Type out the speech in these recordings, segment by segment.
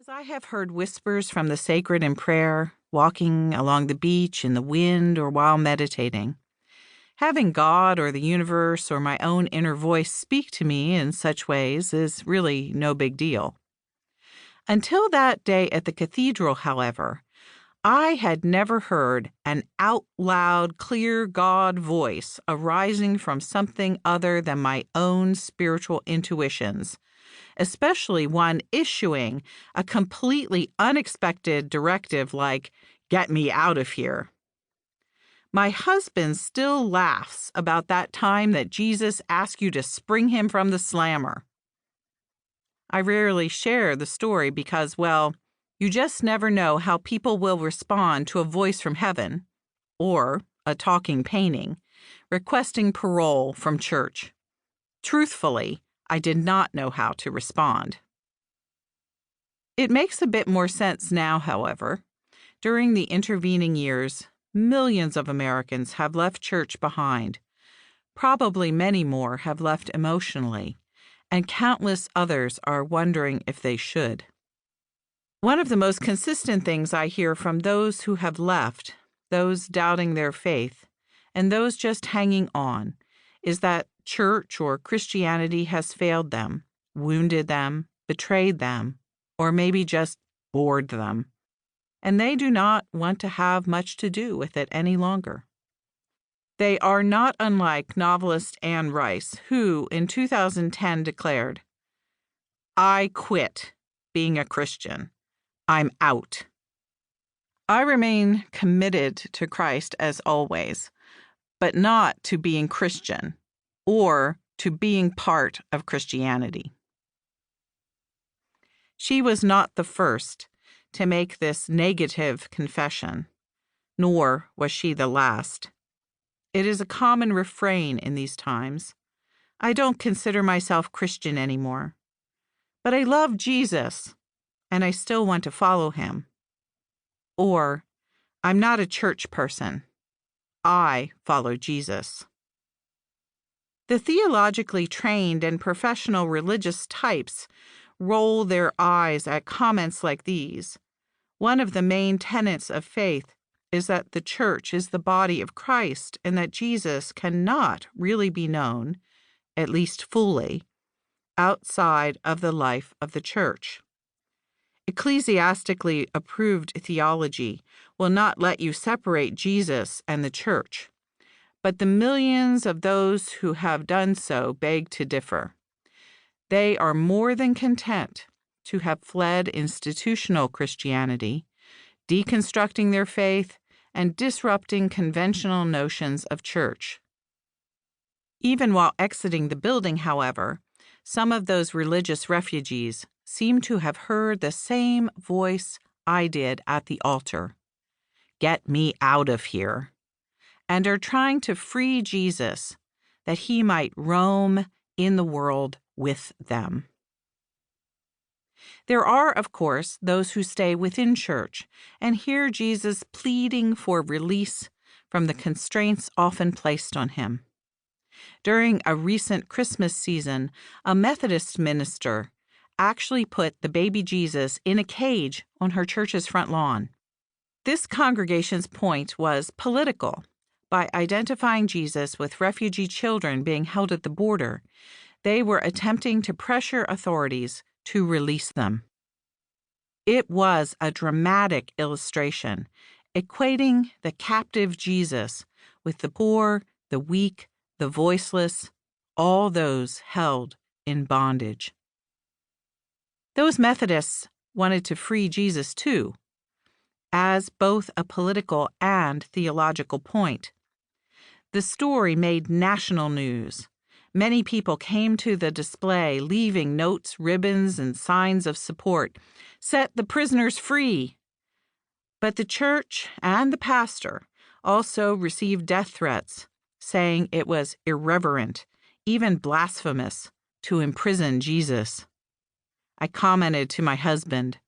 As I have heard whispers from the sacred in prayer, walking along the beach in the wind or while meditating, having God or the universe or my own inner voice speak to me in such ways is really no big deal. Until that day at the cathedral, however, I had never heard an out-loud, clear God voice arising from something other than my own spiritual intuitions, especially one issuing a completely unexpected directive like, "Get me out of here." My husband still laughs about that time that Jesus asked you to spring him from the slammer. I rarely share the story because, well, you just never know how people will respond to a voice from heaven, or a talking painting, requesting parole from church. Truthfully, I did not know how to respond. It makes a bit more sense now, however. During the intervening years, millions of Americans have left church behind. Probably many more have left emotionally, and countless others are wondering if they should. One of the most consistent things I hear from those who have left, those doubting their faith, and those just hanging on, is that church or Christianity has failed them, wounded them, betrayed them, or maybe just bored them, and they do not want to have much to do with it any longer. They are not unlike novelist Anne Rice, who in 2010 declared, "I quit being a Christian. I'm out." I remain committed to Christ as always, but not to being Christian or to being part of Christianity. She was not the first to make this negative confession, nor was she the last. It is a common refrain in these times. I don't consider myself Christian anymore, but I love Jesus, and I still want to follow him. Or, I'm not a church person. I follow Jesus. The theologically trained and professional religious types roll their eyes at comments like these. One of the main tenets of faith is that the church is the body of Christ and that Jesus cannot really be known, at least fully, outside of the life of the church. Ecclesiastically approved theology will not let you separate Jesus and the church, but the millions of those who have done so beg to differ. They are more than content to have fled institutional Christianity, deconstructing their faith and disrupting conventional notions of church. Even while exiting the building, however, some of those religious refugees seem to have heard the same voice I did at the altar, "Get me out of here," and are trying to free Jesus that he might roam in the world with them. There are, of course, those who stay within church and hear Jesus pleading for release from the constraints often placed on him. During a recent Christmas season, a Methodist minister actually put the baby Jesus in a cage on her church's front lawn. This congregation's point was political. By identifying Jesus with refugee children being held at the border, they were attempting to pressure authorities to release them. It was a dramatic illustration, equating the captive Jesus with the poor, the weak, the voiceless, all those held in bondage. Those Methodists wanted to free Jesus too, as both a political and theological point. The story made national news. Many people came to the display, leaving notes, ribbons, and signs of support. "Set the prisoners free!" But the church and the pastor also received death threats, saying it was irreverent, even blasphemous, to imprison Jesus. I commented to my husband,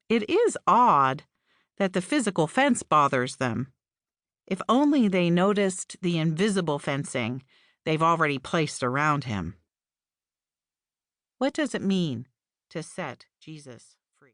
"It is odd that the physical fence bothers them. If only they noticed the invisible fencing they've already placed around him." What does it mean to set Jesus